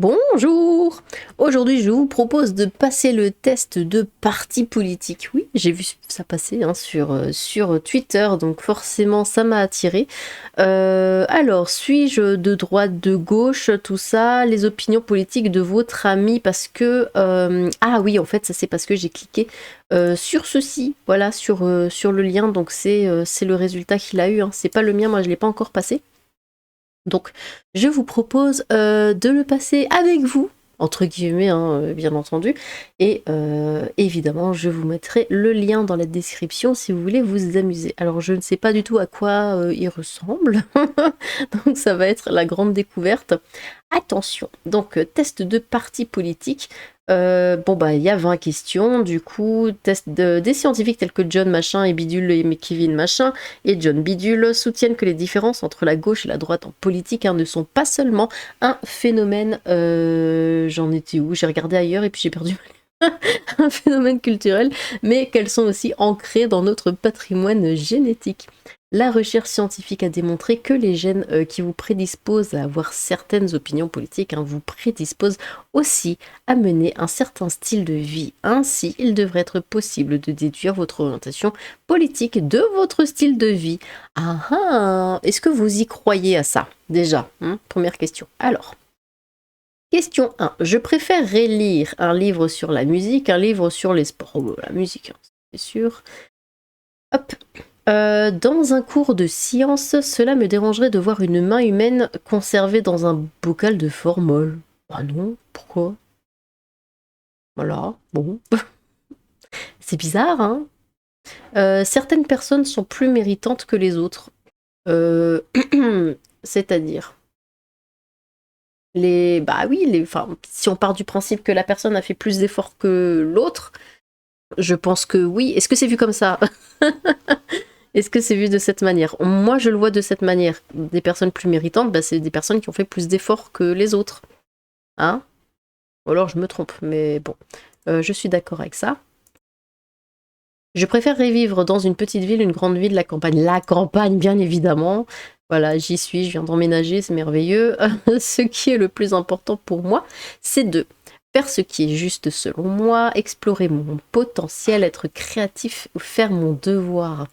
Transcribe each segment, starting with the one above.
Bonjour! Aujourd'hui, je vous propose de passer le test de parti politique. Oui, j'ai vu ça passer hein, sur Twitter, donc forcément ça m'a attiré. Alors, suis-je de droite, de gauche, tout ça, les opinions politiques de votre ami parce que... ah oui, en fait, ça c'est parce que j'ai cliqué sur ceci, voilà, sur le lien, donc c'est le résultat qu'il a eu, hein. C'est pas le mien, moi je l'ai pas encore passé. Donc, je vous propose de le passer avec vous, entre guillemets, hein, bien entendu. Et évidemment, je vous mettrai le lien dans la description si vous voulez vous amuser. Alors, je ne sais pas du tout à quoi il ressemble, donc ça va être la grande découverte. Attention, donc test de parti politique. Bon bah il y a 20 questions, du coup, test des scientifiques tels que John machin et Bidule et Kevin machin et John Bidule soutiennent que les différences entre la gauche et la droite en politique ne sont pas seulement un phénomène, j'en étais où? J'ai regardé ailleurs et puis j'ai perdu un phénomène culturel, mais qu'elles sont aussi ancrées dans notre patrimoine génétique. La recherche scientifique a démontré que les gènes qui vous prédisposent à avoir certaines opinions politiques vous prédisposent aussi à mener un certain style de vie. Ainsi, il devrait être possible de déduire votre orientation politique de votre style de vie. Ah ah! Est-ce que vous y croyez à ça? Déjà, première question. Alors, question 1. Je préférerais lire un livre sur la musique, un livre sur les sports. Oh, la musique, c'est sûr. Hop. Dans un cours de science, cela me dérangerait de voir une main humaine conservée dans un bocal de formol. Ah non, pourquoi? Voilà, bon. C'est bizarre, hein? Certaines personnes sont plus méritantes que les autres. C'est-à-dire bah oui, si on part du principe que la personne a fait plus d'efforts que l'autre, je pense que oui. Est-ce que c'est vu comme ça? Est-ce que c'est vu de cette manière? Moi, je le vois de cette manière. Des personnes plus méritantes, bah, c'est des personnes qui ont fait plus d'efforts que les autres. Hein? Ou alors je me trompe, mais bon. Je suis d'accord avec ça. Je préférerais vivre dans une petite ville, une grande ville, la campagne. La campagne, bien évidemment. Voilà, j'y suis, je viens d'emménager, c'est merveilleux. Ce qui est le plus important pour moi, c'est de faire ce qui est juste selon moi, explorer mon potentiel, être créatif, faire mon devoir.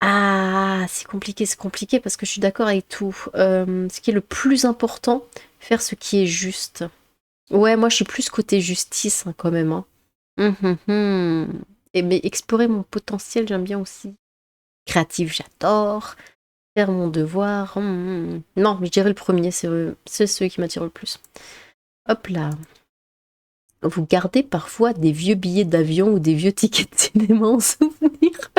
Ah, c'est compliqué parce que je suis d'accord avec tout. Ce qui est le plus important, faire ce qui est juste. Ouais, moi je suis plus côté justice quand même. Et mais explorer mon potentiel, j'aime bien aussi. Créatif, j'adore. Faire mon devoir. Non, je dirais le premier, c'est celui qui m'attire le plus. Hop là. Vous gardez parfois des vieux billets d'avion ou des vieux tickets de cinéma en souvenir?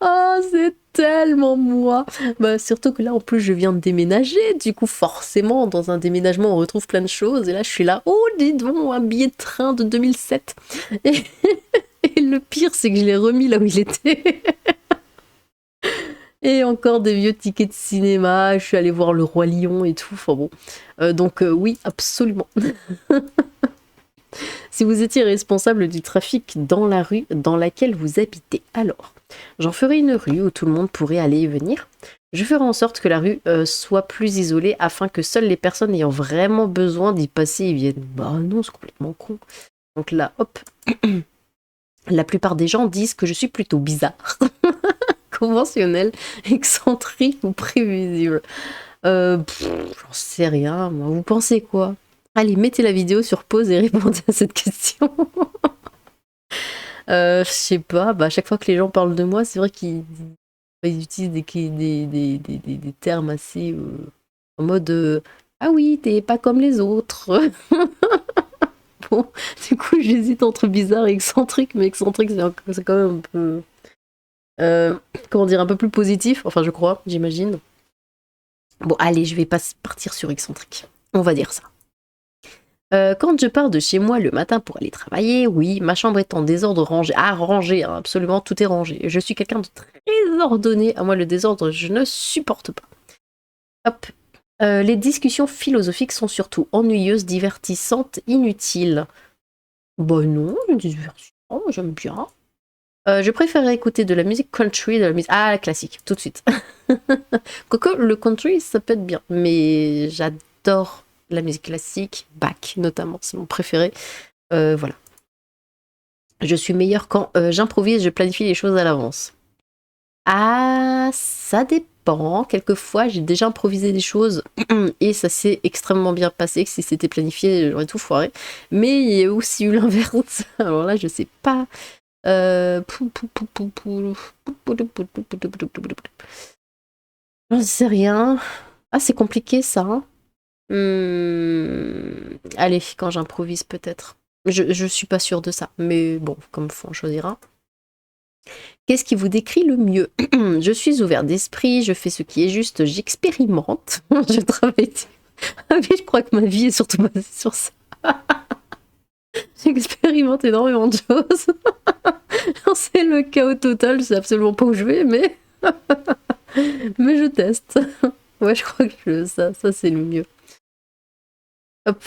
Ah, c'est tellement moi. Bah, surtout que là, en plus, je viens de déménager. Du coup, forcément, dans un déménagement, on retrouve plein de choses. Et là, je suis là, oh, dis donc, un billet de train de 2007. Et, et le pire, c'est que je l'ai remis là où il était. Et encore des vieux tickets de cinéma. Je suis allée voir Le Roi Lion et tout. Enfin bon. Donc, oui, absolument. Si vous étiez responsable du trafic dans la rue dans laquelle vous habitez, alors, j'en ferai une rue où tout le monde pourrait aller et venir. Je ferai en sorte que la rue soit plus isolée afin que seules les personnes ayant vraiment besoin d'y passer y viennent. Bah non, c'est complètement con. Donc là, hop. La plupart des gens disent que je suis plutôt bizarre, conventionnelle, excentrique ou prévisible. J'en sais rien, moi. Vous pensez quoi? Allez, mettez la vidéo sur pause et répondez à cette question. Je sais pas, bah, à chaque fois que les gens parlent de moi, c'est vrai qu'ils utilisent des termes assez en mode ah oui, t'es pas comme les autres. Bon, du coup, j'hésite entre bizarre et excentrique, mais excentrique, c'est quand même un peu. Comment dire, un peu plus positif, enfin, je crois, j'imagine. Bon, allez, je vais pas partir sur excentrique. On va dire ça. Quand je pars de chez moi le matin pour aller travailler, oui, ma chambre est en désordre rangé. Ah, rangé, hein, absolument, tout est rangé. Je suis quelqu'un de très ordonné. À moi, le désordre, je ne supporte pas. Hop. Les discussions philosophiques sont surtout ennuyeuses, divertissantes, inutiles. Bon, non, divertissant, j'aime bien. Je préférerais écouter de la musique country, de la musique... Ah, la classique, tout de suite. Quoique, le country, ça peut être bien, mais j'adore la musique classique, Bach notamment, c'est mon préféré. Voilà. Je suis meilleure quand j'improvise, je planifie les choses à l'avance. Ah, ça dépend. Quelquefois, j'ai déjà improvisé des choses et ça s'est extrêmement bien passé. Que si c'était planifié, j'aurais tout foiré. Mais il y a aussi eu l'inverse. Alors là, je sais pas. J'en sais rien. Ah, c'est compliqué ça. Hein. Allez, quand j'improvise peut-être. Je suis pas sûre de ça. Mais bon, comme faut en choisir un. Qu'est-ce qui vous décrit le mieux? Je suis ouvert d'esprit, je fais ce qui est juste, j'expérimente. Je travaille. Ah oui, je crois que ma vie est surtout basée sur ça. J'expérimente énormément de choses. C'est le chaos total, je sais absolument pas où je vais, mais mais je teste. Ouais, je crois que ça c'est le mieux. Hop,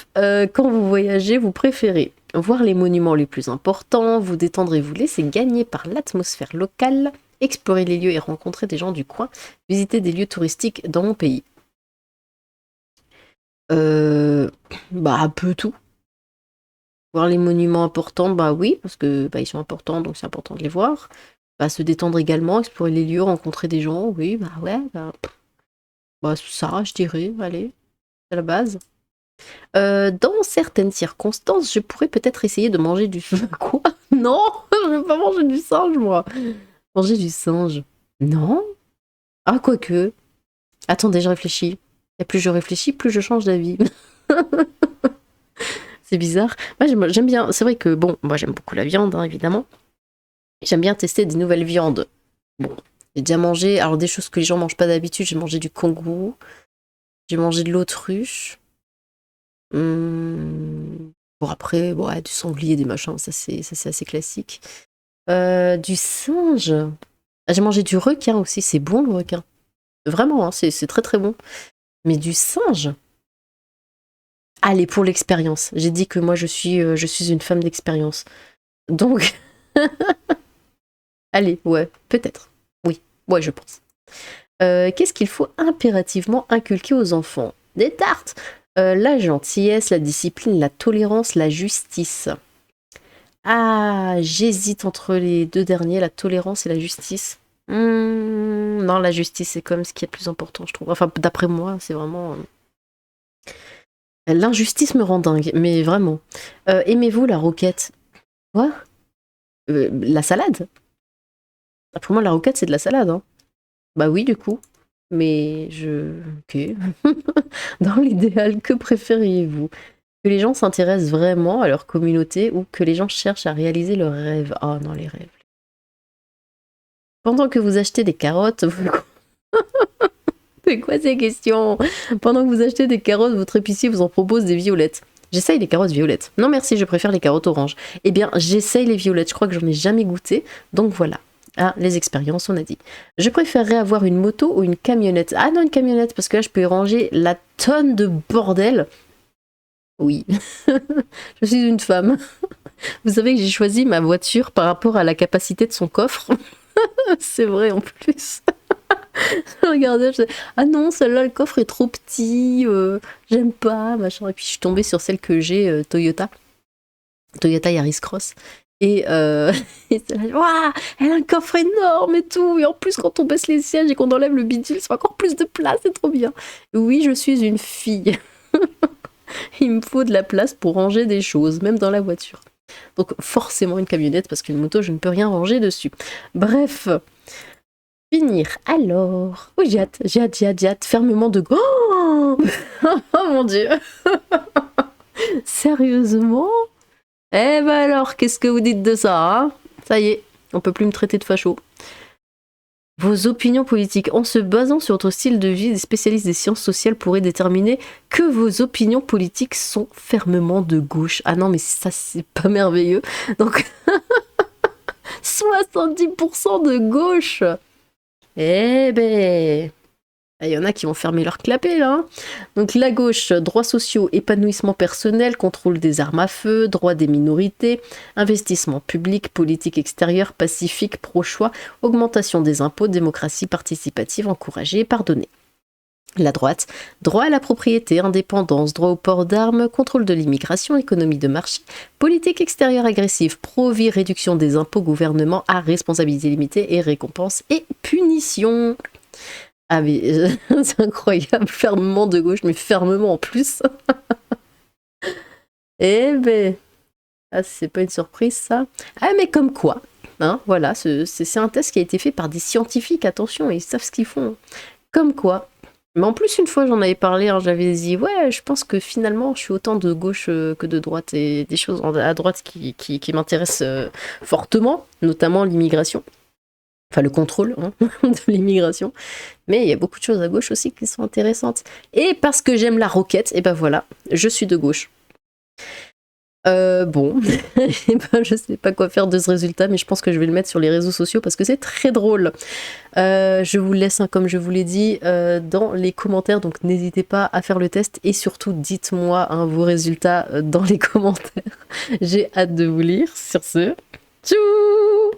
quand vous voyagez, vous préférez voir les monuments les plus importants, vous détendre et vous laisser gagner par l'atmosphère locale, explorer les lieux et rencontrer des gens du coin, visiter des lieux touristiques dans mon pays. Bah un peu tout. Voir les monuments importants, bah oui, parce que bah, ils sont importants, donc c'est important de les voir. Bah, se détendre également, explorer les lieux, rencontrer des gens, oui, bah ouais, bah ça, je dirais, allez, c'est la base. Dans certaines circonstances, je pourrais peut-être essayer de manger du... Quoi? Non, je veux pas manger du singe, moi. Manger du singe. Non? Ah, quoique. Attendez, je réfléchis. Et plus je réfléchis, plus je change d'avis. C'est bizarre. Moi, j'aime bien... C'est vrai que, bon, moi j'aime beaucoup la viande, hein, évidemment. J'aime bien tester des nouvelles viandes. Bon, j'ai déjà mangé... Alors, des choses que les gens mangent pas d'habitude. J'ai mangé du kangourou. J'ai mangé de l'autruche. Bon, après, bon, ouais, du sanglier, des machins, ça c'est assez classique. Du singe. Ah, j'ai mangé du requin aussi, c'est bon le requin. Vraiment, hein, c'est très très bon. Mais du singe. Allez, pour l'expérience. J'ai dit que moi je suis une femme d'expérience. Donc, allez, ouais, peut-être. Oui, ouais, je pense. Qu'est-ce qu'il faut impérativement inculquer aux enfants? Des tartes! La gentillesse, la discipline, la tolérance, la justice. Ah, j'hésite entre les deux derniers, la tolérance et la justice. Non, la justice, c'est comme ce qui est le plus important, je trouve. Enfin, d'après moi, c'est vraiment... L'injustice me rend dingue, mais vraiment. Aimez-vous la roquette? Quoi? La salade? Pour moi, la roquette, c'est de la salade, hein. Bah oui, du coup. Mais Ok. Dans l'idéal, que préfériez-vous? Que les gens s'intéressent vraiment à leur communauté ou que les gens cherchent à réaliser leurs rêves? Oh non, les rêves. Pendant que vous achetez des carottes, vous... C'est quoi ces questions? Pendant que vous achetez des carottes, votre épicier vous en propose des violettes. J'essaye les carottes violettes. Non merci, je préfère les carottes oranges. Eh bien, j'essaye les violettes, je crois que j'en ai jamais goûté, donc voilà. Ah, les expériences, on a dit. Je préférerais avoir une moto ou une camionnette. Ah non, une camionnette, parce que là, je peux y ranger la tonne de bordel. Oui, je suis une femme. Vous savez que j'ai choisi ma voiture par rapport à la capacité de son coffre. C'est vrai en plus. Je regardais, je disais, ah non, celle-là, le coffre est trop petit, j'aime pas, machin. Et puis je suis tombée sur celle que j'ai, Toyota Yaris Cross. Et, et c'est là, waouh, elle a un coffre énorme et tout. Et en plus, quand on baisse les sièges et qu'on enlève le bidule, c'est encore plus de place, c'est trop bien. Oui, je suis une fille. Il me faut de la place pour ranger des choses, même dans la voiture. Donc forcément une camionnette, parce qu'une moto, je ne peux rien ranger dessus. Bref. Finir alors. Oui, j'ai hâte. Fermement de... Oh, oh mon Dieu. Sérieusement? Eh ben alors, qu'est-ce que vous dites de ça, hein? Ça y est, on peut plus me traiter de facho. Vos opinions politiques. En se basant sur votre style de vie, des spécialistes des sciences sociales pourraient déterminer que vos opinions politiques sont fermement de gauche. Ah non, mais ça, c'est pas merveilleux. Donc, 70% de gauche. Eh ben, il y en a qui vont fermer leur clapet là. Hein. Donc la gauche, droits sociaux, épanouissement personnel, contrôle des armes à feu, droits des minorités, investissement public, politique extérieure, pacifique, pro-choix, augmentation des impôts, démocratie participative, encourager et pardonner. La droite, droit à la propriété, indépendance, droit au port d'armes, contrôle de l'immigration, économie de marché, politique extérieure agressive, pro-vie, réduction des impôts, gouvernement à responsabilité limitée et récompense et punition. Ah mais c'est incroyable, fermement de gauche, mais fermement en plus. Eh ben, ah, c'est pas une surprise ça. Ah mais comme quoi, hein, voilà, c'est un test qui a été fait par des scientifiques, attention, ils savent ce qu'ils font. Comme quoi. Mais en plus, une fois, j'en avais parlé, hein, j'avais dit, ouais, je pense que finalement, je suis autant de gauche que de droite, et des choses à droite qui m'intéressent fortement, notamment l'immigration, enfin le contrôle hein, de l'immigration, mais il y a beaucoup de choses à gauche aussi qui sont intéressantes. Et parce que j'aime la roquette, et ben voilà, je suis de gauche. Bon, eh ben, je sais pas quoi faire de ce résultat, mais je pense que je vais le mettre sur les réseaux sociaux parce que c'est très drôle. Je vous laisse, hein, comme je vous l'ai dit, dans les commentaires, donc n'hésitez pas à faire le test et surtout dites-moi hein, vos résultats dans les commentaires. J'ai hâte de vous lire. Sur ce, tchou!